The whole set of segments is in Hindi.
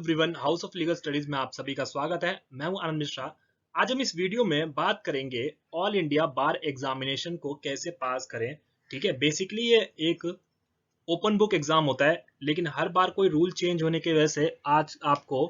Everyone, house of legal studies में आप सभी का स्वागत है। मैं हूं आनंद मिश्रा। आज हम इस वीडियो में बात करेंगे ऑल इंडिया बार एग्जामिनेशन को कैसे पास करें। ठीक है, बेसिकली ये एक ओपन बुक एग्जाम होता है, लेकिन हर बार कोई रूल चेंज होने की वजह से आज आपको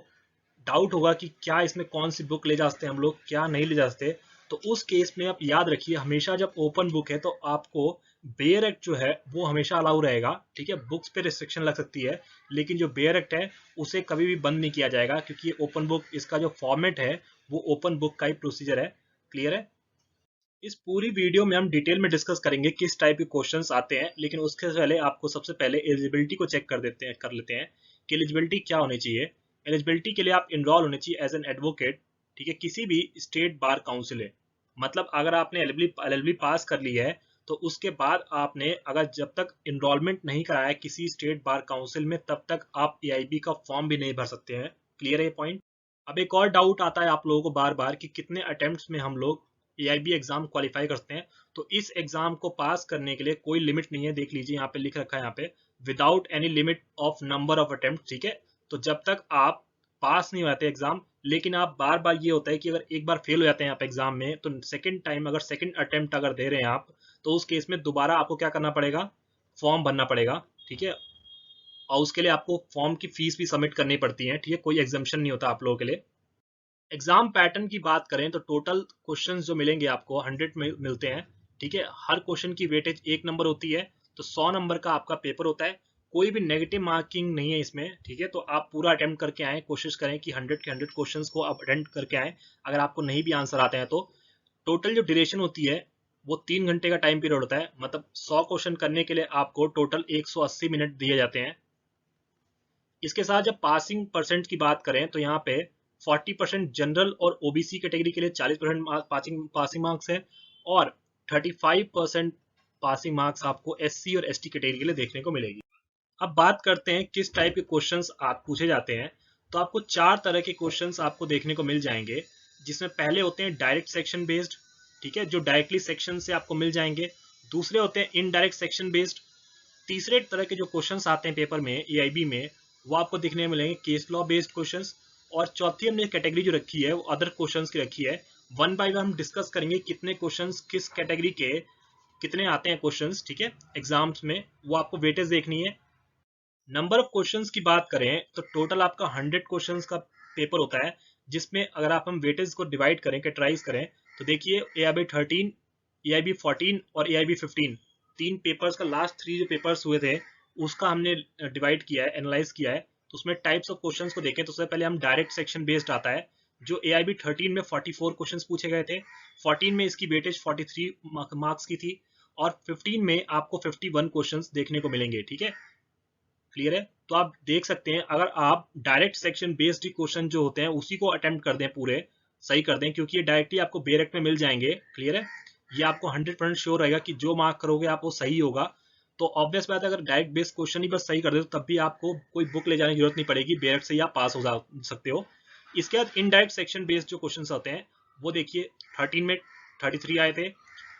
डाउट होगा कि क्या इसमें कौन सी बुक ले जा सकते हैं हम लोग, क्या नहीं ले जा सकते। तो उस केस में आप याद रखिए, हमेशा जब ओपन बुक है तो आपको बेयर एक्ट जो है वो हमेशा अलाउ रहेगा। ठीक है, बुक्स पे रिस्ट्रिक्शन लग सकती है, लेकिन जो बेयर एक्ट है उसे कभी भी बंद नहीं किया जाएगा, क्योंकि ये ओपन बुक, इसका जो फॉर्मेट है वो ओपन बुक का ही प्रोसीजर है। क्लियर है? इस पूरी वीडियो में हम डिटेल में डिस्कस करेंगे किस टाइप के क्वेश्चंस आते हैं, लेकिन उसके पहले आपको सबसे पहले एलिजिबिलिटी को चेक कर लेते हैं कि एलिजिबिलिटी क्या होनी चाहिए। एलिजिबिलिटी के लिए आप इनरोल होने चाहिए एज एन एडवोकेट, ठीक है, किसी भी स्टेट बार काउंसिल है। मतलब अगर आपने एलएलबी पास कर ली है तो उसके बाद आपने अगर जब तक इनरोलमेंट नहीं कराया है किसी स्टेट बार काउंसिल में, तब तक आप एआईबी का फॉर्म भी नहीं भर सकते हैं। क्लियर है ये पॉइंट? अब एक और डाउट आता है आप लोगों को बार बार कि कितने अटेम्प्ट्स में हम लोग एआईबी एग्जाम क्वालिफाई करते हैं। तो इस एग्जाम को पास करने के लिए कोई लिमिट नहीं है। देख लीजिए, यहाँ पे लिख रखा है, यहाँ पे without any limit of number of attempt. ठीक है, तो जब तक आप पास नहीं होते एग्जाम, लेकिन आप बार बार ये होता है कि अगर एक बार फेल हो जाते हैं आप एग्जाम में, तो सेकंड टाइम अगर सेकंड अटेम्प्ट अगर दे रहे हैं आप, तो उस केस में दोबारा आपको क्या करना पड़ेगा, फॉर्म भरना पड़ेगा। ठीक है, और उसके लिए आपको फॉर्म की फीस भी सबमिट करनी पड़ती है। ठीक है, कोई एग्जाम्शन नहीं होता आप लोगों के लिए। एग्जाम पैटर्न की बात करें तो टोटल क्वेश्चंस जो मिलेंगे आपको 100 में मिलते हैं। ठीक है, हर क्वेश्चन की वेटेज 1 नंबर होती है, तो 100 नंबर का आपका पेपर होता है। कोई भी नेगेटिव मार्किंग नहीं है इसमें। ठीक है, तो आप पूरा अटेम्प्ट करके आए, कोशिश करें कि 100 के 100 क्वेश्चंस को आप अटेम्प्ट करके आए। अगर आपको नहीं भी आंसर आते हैं तो टोटल जो ड्यूरेशन होती है वो 3 घंटे का टाइम पीरियड होता है। मतलब 100 क्वेश्चन करने के लिए आपको टोटल 180 मिनट दिए जाते हैं। इसके साथ जब पासिंग परसेंट की बात करें तो यहाँ पे 40% जनरल और ओबीसी कैटेगरी के लिए 40% पासिंग मार्क्स है, और 35% पासिंग मार्क्स आपको एससी और एसटी कैटेगरी के लिए देखने को मिलेगी। अब बात करते हैं किस टाइप के क्वेश्चंस आप पूछे जाते हैं। तो आपको 4 तरह के क्वेश्चंस आपको देखने को मिल जाएंगे, जिसमें पहले होते हैं डायरेक्ट सेक्शन बेस्ड। ठीक है, जो डायरेक्टली सेक्शन से आपको मिल जाएंगे। दूसरे होते हैं इनडायरेक्ट सेक्शन बेस्ड। तीसरे तरह के जो क्वेश्चंस आते हैं पेपर में एआईबी में, वो आपको देखने में मिलेंगे केस लॉ बेस्ड क्वेश्चंस। और चौथी हमने कैटेगरी जो रखी है वो अदर क्वेश्चंस की रखी है। वन बाय वन हम डिस्कस करेंगे कितने क्वेश्चंस किस कैटेगरी के कितने आते हैं क्वेश्चंस। ठीक है, एग्जाम्स में वो आपको वेटेज देखनी है। नंबर ऑफ क्वेश्चंस की बात करें तो टोटल आपका 100 क्वेश्चंस का पेपर होता है, जिसमें अगर हम वेटेज को डिवाइड करें, कैटेगराइज करें, तो देखिए एआईबी 13, एआईबी 14 और एआईबी 15, तीन पेपर्स का लास्ट 3 जो पेपर्स हुए थे उसका हमने डिवाइड किया है, एनालाइज किया है। तो उसमें टाइप्स ऑफ क्वेश्चंस को देखें तो सबसे पहले हम डायरेक्ट सेक्शन बेस्ड आता है, जो एआईबी 13 में 44 क्वेश्चंस पूछे गए थे। 14 में इसकी वेटेज 43 मार्क्स की थी, और 15 में आपको 51 क्वेश्चंस देखने को मिलेंगे। ठीक है, क्लियर है? तो आप देख सकते हैं, अगर आप डायरेक्ट सेक्शन बेस्ड क्वेश्चन जो होते हैं उसी को अटेम्प्ट कर दें, पूरे सही कर दें, क्योंकि ये डायरेक्टली आपको बेरेक्ट में मिल जाएंगे। क्लियर है? ये आपको 100% श्योर रहेगा कि जो मार्क करोगे आप वो सही होगा। तो ऑब्वियस बात है, अगर डायरेक्ट बेस्ड क्वेश्चन ही बस सही कर दे तो तब भी आपको कोई बुक ले जाने की जरूरत नहीं पड़ेगी, बेरेक्ट से ही आप पास हो जा सकते हो। इसके बाद इनडायरेक्ट सेक्शन बेस्ड जो क्वेश्चन होते हैं वो देखिए, 13 में 33 आए थे,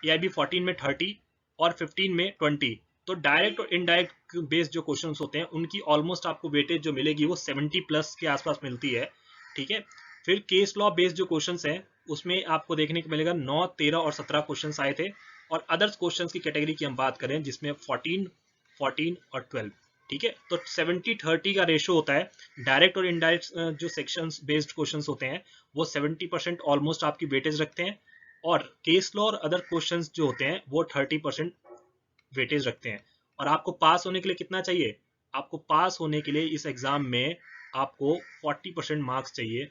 एआईबी 14 में 30 और 15 में 20। तो डायरेक्ट और इनडायरेक्ट बेस्ड जो क्वेश्चंस होते हैं उनकी ऑलमोस्ट आपको वेटेज जो मिलेगी वो 70 प्लस के आसपास मिलती है। ठीक है, फिर केस लॉ बेस्ड जो क्वेश्चंस हैं उसमें आपको देखने को मिलेगा 9, 13 और 17 क्वेश्चंस आए थे। और अदर्स क्वेश्चंस की कैटेगरी की हम बात करें जिसमें 14, 14 और 12। ठीक है, तो 70-30 का रेशो होता है। डायरेक्ट और इनडायरेक्ट जो सेक्शंस बेस्ड क्वेश्चंस होते हैं वो 70% ऑलमोस्ट आपकी वेटेज रखते हैं, और केस लॉ और अदर क्वेश्चंस जो होते हैं वो 30% वेटेज रखते हैं। और आपको पास होने के लिए कितना चाहिए? आपको पास होने के लिए इस एग्जाम में आपको 40% मार्क्स चाहिए।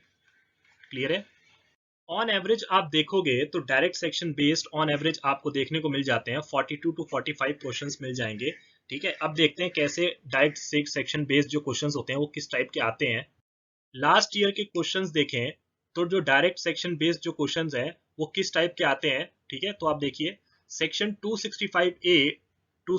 क्लियर है? ऑन एवरेज आप देखोगे तो direct section based on average आपको देखने को मिल जाते हैं 42 to 45 क्वेश्चंस मिल जाएंगे। ठीक है, अब देखते हैं कैसे डायरेक्ट सेक्शन बेस्ड जो क्वेश्चंस होते हैं वो किस टाइप के आते हैं। लास्ट ईयर के क्वेश्चंस देखें तो जो डायरेक्ट सेक्शन बेस्ड जो क्वेश्चंस हैं वो किस टाइप के आते हैं। ठीक है, तो आप देखिए, section 265A to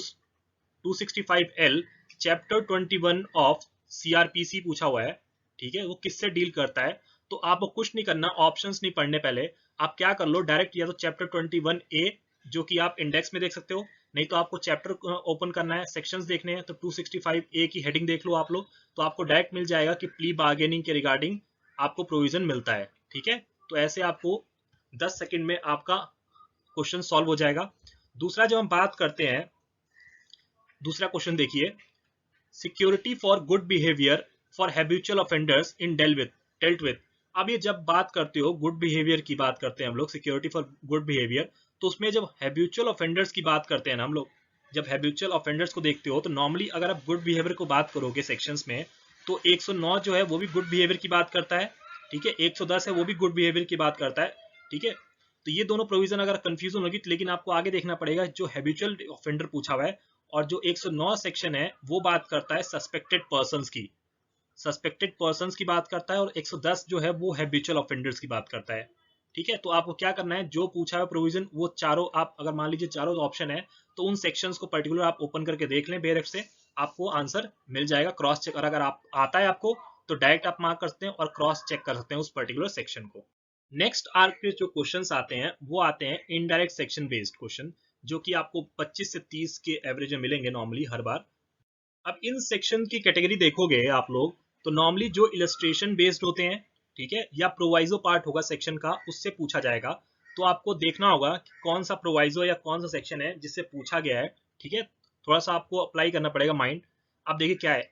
265L chapter 21 of CrPC पूछा हुआ है। ठीक है, वो किससे डील करता है? तो आपको कुछ नहीं करना, ऑप्शंस नहीं पढ़ने, पहले आप क्या कर लो, डायरेक्ट या तो चैप्टर 21A जो कि आप इंडेक्स में देख सकते हो, नहीं तो आपको चैप्टर ओपन करना है, सेक्शंस देखने हैं, तो 265A की हेडिंग देख लो आप लोग, तो आपको डायरेक्ट मिल जाएगा कि प्ली बार्गेनिंग के रिगार्डिंग आपको प्रोविजन मिलता है। ठीक है, तो ऐसे आपको 10 सेकंड में आपका क्वेश्चन सॉल्व हो जाएगा। दूसरा जब हम बात करते हैं, दूसरा क्वेश्चन देखिए, security for good behaviour for habitual offenders in dealt with. अब ये जब बात करते हो गुड बिहेवियर की बात करते हैं हम लोग, सिक्योरिटी फॉर गुड बिहेवियर, तो उसमें जब हैबिचुअल ऑफेंडर्स की बात करते हैं ना हम लोग, जब हैबिचुअल ऑफेंडर्स को देखते हो तो नॉर्मली अगर आप गुड बिहेवियर को बात करोगे सेक्शंस में, तो 109 जो है वो भी गुड बिहेवियर की बात करता है। ठीक है, 110 है वो भी गुड बिहेवियर की बात करता है। ठीक है, तो ये दोनों प्रोविजन अगर कंफ्यूजन होगी, लेकिन आपको आगे देखना पड़ेगा जो हैबिचुअल ऑफेंडर पूछा हुआ है, और जो 109 सेक्शन है वो बात करता है सस्पेक्टेड पर्संस की, सस्पेक्टेड पर्संस की बात करता है, और 110 जो है वो हैबिचुअल ऑफेंडर्स की बात करता है। ठीक है, तो आपको क्या करना है, जो पूछा है प्रोविजन वो चारों, आप अगर मान लीजिए चारों ऑप्शन है, तो उन सेक्शंस को पर्टिकुलर आप ओपन करके देख लें बेरेफ से, आपको आंसर मिल जाएगा। क्रॉस चेक, और अगर आप आता है आपको तो डायरेक्ट आप मार्क कर सकते हैं और क्रॉस चेक कर सकते हैं उस पर्टिकुलर सेक्शन को। नेक्स्ट आर्क के जो क्वेश्चंस आते हैं वो आते हैं इनडायरेक्ट सेक्शन बेस्ड क्वेश्चन, जो कि आपको 25 से 30 के एवरेज में मिलेंगे नॉर्मली हर बार। अब इन सेक्शन की कैटेगरी देखोगे आप लोग, तो नॉर्मली जो इलस्ट्रेशन बेस्ड होते हैं, ठीक है, या प्रोवाइजो पार्ट होगा सेक्शन का, उससे पूछा जाएगा। तो आपको देखना होगा कि कौन सा प्रोवाइजो या कौन सा सेक्शन है जिससे पूछा गया है। ठीक है, थोड़ा सा आपको अप्लाई करना पड़ेगा माइंड। अब देखिए क्या है,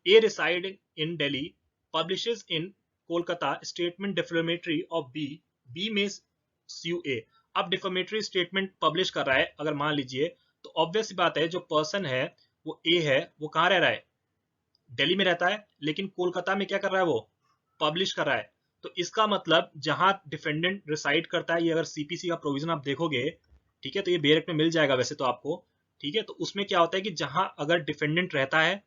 A reside in Delhi publishes in Kolkata statement defamatory of B, B में sue ए। अब डिफेमेटरी स्टेटमेंट पब्लिश कर रहा है अगर मान लीजिए, तो ऑब्वियस बात है जो पर्सन है वो ए है, वो कहाँ रह रहा है, दिल्ली में रहता है, लेकिन कोलकाता में क्या कर रहा है, वो पब्लिश कर रहा है। तो इसका मतलब जहां डिफेंडेंट रिसाइड करता है, ये अगर सीपीसी का प्रोविजन आप देखोगे, ठीक है, तो ये बेरेक्ट में मिल जाएगा वैसे तो आपको। ठीक है, तो उसमें क्या होता है कि जहां अगर डिफेंडेंट रहता है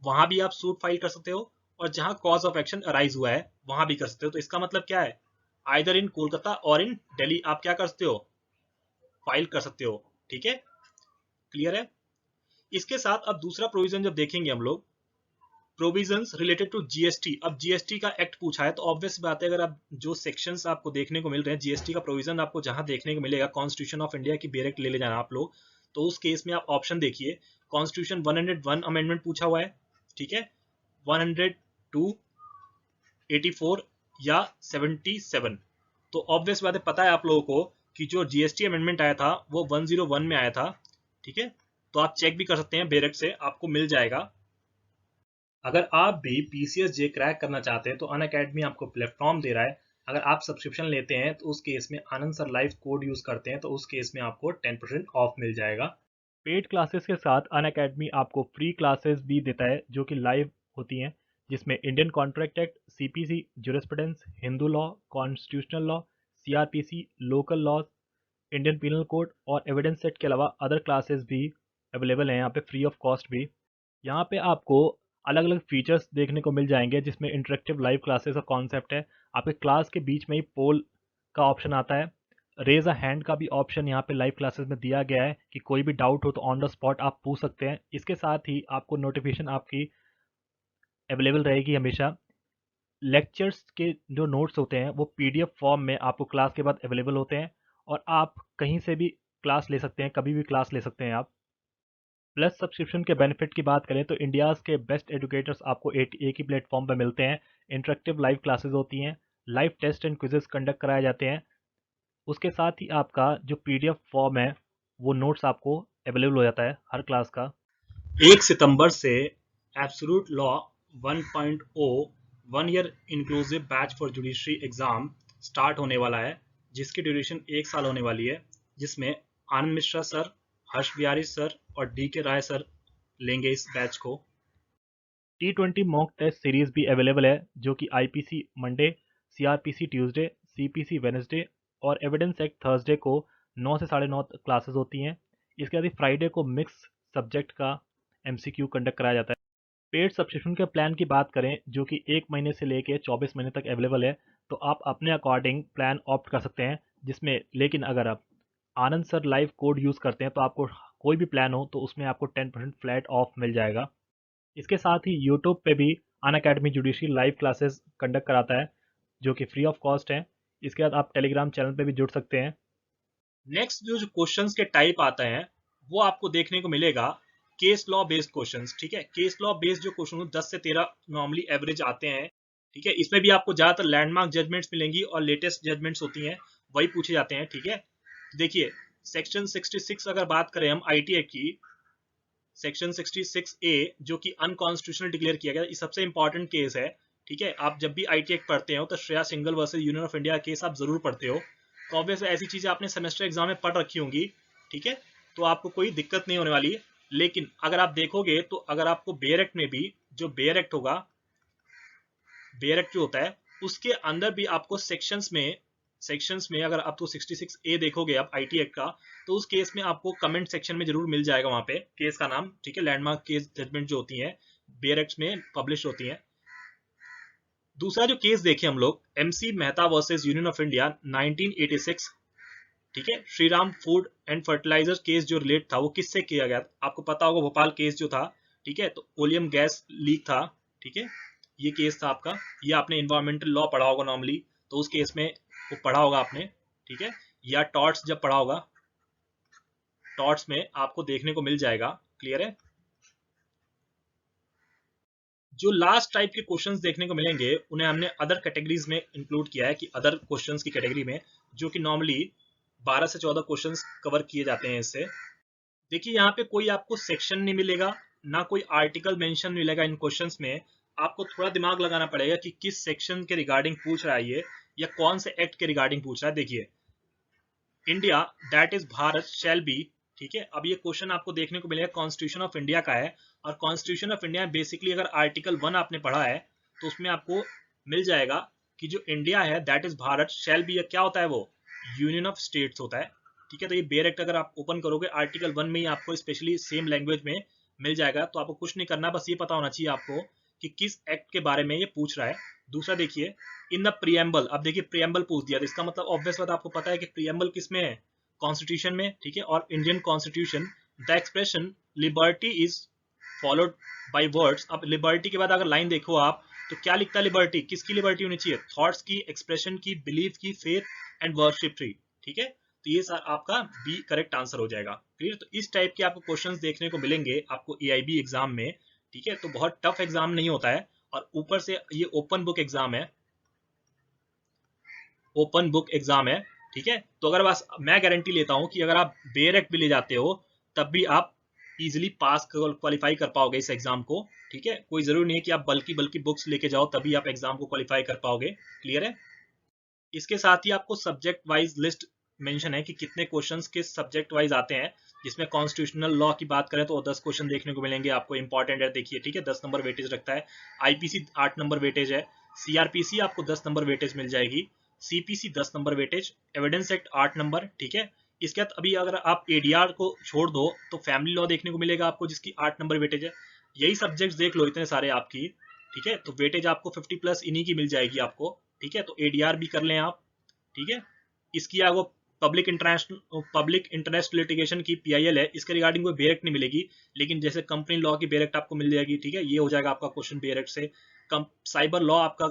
वहां भी आप सूट फाइल कर सकते हो, और जहां कॉज ऑफ एक्शन अराइज हुआ है वहां भी कर सकते हो। तो इसका मतलब क्या है, आइदर इन कोलकाता और इन दिल्ली आप क्या कर सकते हो, फाइल कर सकते हो। ठीक है, क्लियर है। इसके साथ अब दूसरा प्रोविजन जब देखेंगे हम लोग, प्रोविजंस रिलेटेड टू जीएसटी। अब जीएसटी का एक्ट पूछा है, तो ऑब्वियस बात है अगर आप जो सेक्शंस आपको देखने को मिल रहे हैं जीएसटी का प्रोविजन आपको जहां देखने को मिलेगा, कॉन्स्टिट्यूशन ऑफ इंडिया की डायरेक्ट ले जाना आप लोग, तो उस केस में आप ऑप्शन देखिए, कॉन्स्टिट्यूशन 101 अमेंडमेंट पूछा हुआ है, ठीक है, 102, 84 या 77। तो ऑब्वियस बात है, पता है आप लोगों को कि जो जीएसटी अमेंडमेंट आया था वो 101 में आया था। ठीक है, तो आप चेक भी कर सकते हैं बेरेक्ट से, आपको मिल जाएगा। अगर आप भी पीसीएस जे क्रैक करना चाहते हैं तो अनअकैडमी आपको प्लेटफॉर्म दे रहा है। अगर आप सब्सक्रिप्शन लेते हैं तो उस केस में आनंद सर लाइव कोड यूज करते हैं तो उस केस में आपको 10% ऑफ मिल जाएगा। पेड क्लासेस के साथ अनअकैडमी आपको फ्री क्लासेस भी देता है जो कि लाइव होती हैं, जिसमें Indian Contract Act, CPC, jurisprudence, Hindu law, constitutional law, CrPC, local laws, Indian Penal Code और एविडेंस सेट के अलावा अदर क्लासेस भी अवेलेबल हैं यहाँ पे फ्री ऑफ कॉस्ट भी। यहाँ पे आपको अलग अलग फीचर्स देखने को मिल जाएंगे, जिसमें इंटरेक्टिव लाइव क्लासेस का कॉन्सेप्ट है। आपके क्लास के बीच में ही पोल का ऑप्शन आता है, रेज अ हैंड का भी ऑप्शन यहाँ पे लाइव क्लासेस में दिया गया है कि कोई भी डाउट हो तो ऑन द स्पॉट आप पूछ सकते हैं। इसके साथ ही आपको नोटिफिकेशन आपकी अवेलेबल रहेगी हमेशा। लेक्चर्स के जो नोट्स होते हैं वो पीडीएफ फॉर्म में आपको क्लास के बाद अवेलेबल होते हैं, और आप कहीं से भी क्लास ले सकते हैं, कभी भी क्लास ले सकते हैं आप। प्लस सब्सक्रिप्शन के बेनिफिट की बात करें तो इंडियाज़ के बेस्ट एजुकेटर्स आपको एक ही प्लेटफॉर्म पर मिलते हैं। इंटरेक्टिव लाइव क्लासेस होती हैं, live test and quizzes conduct कराए जाते हैं। उसके साथ ही आपका जो पीडीएफ फॉर्म है वो नोट्स आपको अवेलेबल हो जाता है हर क्लास का। 1 सितंबर से absolute law 1.0 one year inclusive batch for judiciary exam start होने वाला है, जिसकी ड्यूरेशन 1 साल होने वाली है, जिसमें आनंद मिश्रा सर, हर्ष बिहारी सर और डी के राय सर लेंगे इस बैच को। T20 मॉक टेस्ट सीरीज भी अवेलेबल है, जो कि IPC Monday, CrPC Tuesday, CPC Wednesday और एविडेंस एक्ट थर्सडे को 9 से 9:30 क्लासेस होती हैं। इसके बाद फ्राइडे को मिक्स सब्जेक्ट का एमसीक्यू कंडक्ट कराया जाता है। पेड सब्सक्रिप्शन के प्लान की बात करें, जो कि 1 महीने से लेके 24 महीने तक अवेलेबल है, तो आप अपने अकॉर्डिंग प्लान ऑप्ट कर सकते हैं, जिसमें लेकिन अगर आप आनंद सर लाइव कोड यूज़ करते हैं तो आपको कोई भी प्लान हो तो उसमें आपको 10% फ्लैट ऑफ मिल जाएगा। इसके साथ ही यूट्यूब पे भी Unacademy judiciary live classes conduct कराता है, जो कि फ्री ऑफ कॉस्ट है। इसके बाद आप टेलीग्राम चैनल पे भी जुड़ सकते हैं। नेक्स्ट जो क्वेश्चंस के टाइप आते हैं वो आपको देखने को मिलेगा केस लॉ बेस्ड क्वेश्चंस। ठीक है, केस लॉ बेस्ड जो क्वेश्चन 10 से 13 नॉर्मली एवरेज आते हैं। ठीक है, इसमें भी आपको ज्यादातर लैंडमार्क जजमेंट्स मिलेंगी और लेटेस्ट जजमेंट्स होती हैं, वही पूछे जाते हैं। ठीक है, देखिए सेक्शन 66 अगर बात करें हम आईटी एक्ट की, सेक्शन 66A जो कि अनकॉन्स्टिट्यूशनल डिक्लेयर किया गया, ये सबसे इंपॉर्टेंट केस है। ठीक है, आप जब भी आईटी एक्ट पढ़ते हो तो Shreya single versus Union of India case आप जरूर पढ़ते हो, तो ऑब्वियस ऐसी चीजें आपने सेमेस्टर एग्जाम में पढ़ रखी होंगी। ठीक है, तो आपको कोई दिक्कत नहीं होने वाली। लेकिन अगर आप देखोगे तो अगर आपको बेयर एक्ट में भी, जो बेयर एक्ट होगा, बेयर एक्ट जो होता है उसके अंदर भी आपको सेक्शंस में अगर आप तो 66A देखोगे आप आईटी एक्ट का, तो उस केस में आपको कमेंट सेक्शन में जरूर मिल जाएगा वहां पे केस का नाम। ठीक है, लैंडमार्क केस जजमेंट जो होती है बेयर एक्ट में पब्लिश होती है। दूसरा जो केस देखे हम लोग, MC Mehta versus Union of India 1986। ठीक है, Shriram Food and Fertilizer case जो रिलेट था वो किससे किया गया, आपको पता होगा भोपाल केस जो था। ठीक है, तो ओलियम गैस लीक था। ठीक है, ये केस था आपका, ये आपने इन्वायरमेंटल लॉ पढ़ा होगा नॉर्मली, तो उस केस में वो पढ़ा होगा आपने। ठीक है, या टॉर्ट्स जब पढ़ा होगा, टॉर्ट्स में आपको देखने को मिल जाएगा। क्लियर है। जो लास्ट टाइप के क्वेश्चंस देखने को मिलेंगे उन्हें हमने अदर कैटेगरीज में इंक्लूड किया है, कि अदर क्वेश्चंस की कैटेगरी में, जो कि नॉर्मली 12 से 14 क्वेश्चंस कवर किए जाते हैं इससे। देखिए यहाँ पे कोई आपको सेक्शन नहीं मिलेगा, ना कोई आर्टिकल मेंशन मिलेगा इन क्वेश्चंस में। आपको थोड़ा दिमाग लगाना पड़ेगा कि किस सेक्शन के रिगार्डिंग पूछ रहा है ये, या कौन से एक्ट के रिगार्डिंग पूछ रहा है। देखिए, India that is Bharat shall be. ठीक है, अब ये क्वेश्चन आपको देखने को मिलेगा कॉन्स्टिट्यूशन ऑफ इंडिया का है, और कॉन्स्टिट्यूशन ऑफ इंडिया बेसिकली अगर आर्टिकल 1 आपने पढ़ा है तो उसमें आपको मिल जाएगा कि जो इंडिया है that is Bharat shall be, क्या होता है वो, यूनियन ऑफ स्टेट्स होता है। ठीक है, तो ये बेयर एक्ट अगर आप ओपन करोगे आर्टिकल 1 में ही आपको स्पेशली सेम लैंग्वेज में मिल जाएगा, तो आपको कुछ नहीं करना, बस ये पता होना चाहिए आपको कि किस एक्ट के बारे में ये पूछ रहा है। दूसरा देखिए, इन द प्रियम्बल, अब देखिए प्रियम्बल पूछ दिया, तो इसका मतलब ऑब्वियस बात आपको पता है कि प्रियम्बल किस में है, कॉन्स्टिट्यूशन में। ठीक है, और Indian constitution, the expression liberty is followed by words. अब लिबर्टी के बाद अगर लाइन देखो आप, तो क्या लिखता है लिबर्टी, किसकी लिबर्टी होनी चाहिए, थॉट्स की, एक्सप्रेशन की, बिलीफ की, फेथ एंड वर्शिप फ्री। ठीक है, तो ये सर आपका बी करेक्ट आंसर हो जाएगा। क्लियर, तो इस टाइप के आपको क्वेश्चंस देखने को मिलेंगे आपको एआईबी एग्जाम में। ठीक है, तो बहुत टफ एग्जाम नहीं होता है, और ऊपर से ये ओपन बुक एग्जाम है, ओपन बुक एग्जाम है। ठीक है, तो अगर बस मैं गारंटी लेता हूं कि अगर आप बेयर एक्ट भी ले जाते हो तब भी आप इजीली पास क्वालिफाई कर पाओगे इस एग्जाम को। ठीक है, कोई जरूरी नहीं है कि आप बल्कि बल्कि बुक्स लेके जाओ तभी आप एग्जाम को क्वालिफाई कर पाओगे। क्लियर है। इसके साथ ही आपको सब्जेक्ट वाइज लिस्ट मेंशन है कि कितने क्वेश्चंस किस सब्जेक्ट वाइज आते हैं, जिसमें कॉन्स्टिट्यूशनल लॉ की बात करें तो 10 क्वेश्चन देखने को मिलेंगे आपको, इंपॉर्टेंट है देखिए। ठीक है, 10 नंबर वेटेज रखता है। आईपीसी 8 नंबर वेटेज है, सीआरपीसी आपको 10 नंबर वेटेज मिल जाएगी, CPC 10 number weightage, evidence act 8 number. ठीक है, इसके बाद अभी अगर आप एडीआर को छोड़ दो तो फैमिली लॉ देखने को मिलेगा आपको, जिसकी 8 नंबर वेटेज है। यही सब्जेक्ट्स देख लो इतने सारे आपकी। ठीक है, तो वेटेज आपको 50 प्लस इन्हीं की मिल जाएगी आपको। ठीक है, तो एडीआर भी कर लें आप। ठीक है, इसकी आपको पब्लिक इंटरेस्ट लिटिगेशन की पीआईएल है, इसके रिगार्डिंग कोई बेरेक्ट नहीं मिलेगी, लेकिन जैसे कंपनी लॉ की बेरेक्ट आपको मिल जाएगी। ठीक है, ये हो जाएगा आपका क्वेश्चन बेरेक्ट से। साइबर लॉ आपका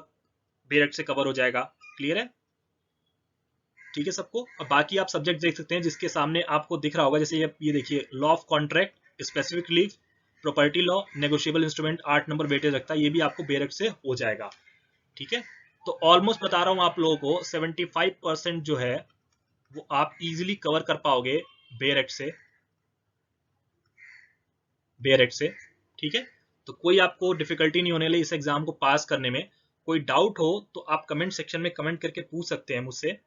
बेरेक्ट से कवर हो जाएगा। क्लियर है। ठीक है सबको। और बाकी आप सब्जेक्ट देख सकते हैं जिसके सामने आपको दिख रहा होगा, जैसे ये देखिए, law of contract, specific relief, property law, negotiable instrument 8 number weightage रखता है, ये भी आपको बेरेक्ट से हो जाएगा। ठीक है, तो ऑलमोस्ट बता रहा हूं आप लोगों को 75% जो है वो आप इजीली कवर कर पाओगे बेयर एक्ट से, बेयर एक्ट से। ठीक है, तो कोई आपको डिफिकल्टी नहीं होने वाली इस एग्जाम को पास करने में। कोई डाउट हो तो आप कमेंट सेक्शन में कमेंट करके पूछ सकते हैं मुझसे।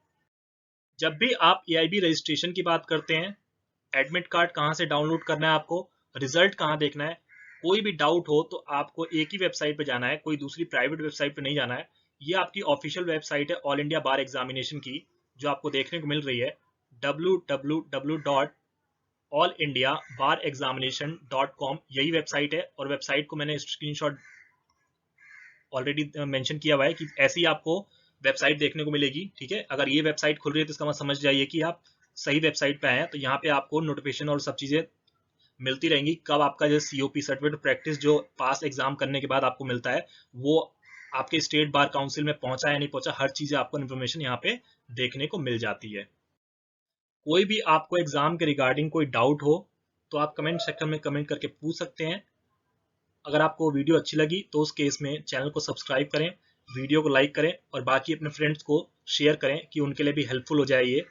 जब भी आप एआईबी रजिस्ट्रेशन की बात करते हैं, एडमिट कार्ड कहाँ से डाउनलोड करना है आपको, रिजल्ट कहाँ देखना है, कोई भी डाउट हो तो आपको एक ही वेबसाइट पे जाना है, कोई दूसरी प्राइवेट वेबसाइट पे नहीं जाना है। ये आपकी ऑफिशियल वेबसाइट है ऑल इंडिया बार एग्जामिनेशन की, जो आपको देखने को मिल रही है www.allindiabarexamination.com, यही वेबसाइट है। और वेबसाइट को मैंने स्क्रीनशॉट ऑलरेडी मेंशन किया हुआ है कि ऐसी आपको वेबसाइट देखने को मिलेगी। ठीक है, अगर ये वेबसाइट खुल रही है तो इसका मतलब समझ जाइए कि आप सही वेबसाइट पे आए हैं। तो यहाँ पे आपको नोटिफिकेशन और सब चीजें मिलती रहेंगी, कब आपका जो सीओपी सर्टिफिकेट प्रैक्टिस जो पास एग्जाम करने के बाद आपको मिलता है, वो आपके स्टेट बार काउंसिल में पहुंचा या नहीं पहुंचा, हर चीजें आपको इन्फॉर्मेशन यहाँ पे देखने को मिल जाती है। कोई भी आपको एग्जाम के रिगार्डिंग कोई डाउट हो तो आप कमेंट सेक्शन में कमेंट करके पूछ सकते हैं। अगर आपको वीडियो अच्छी लगी तो उस केस में चैनल को सब्सक्राइब करें, वीडियो को लाइक करें और बाकी अपने फ्रेंड्स को शेयर करें कि उनके लिए भी हेल्पफुल हो जाए ये।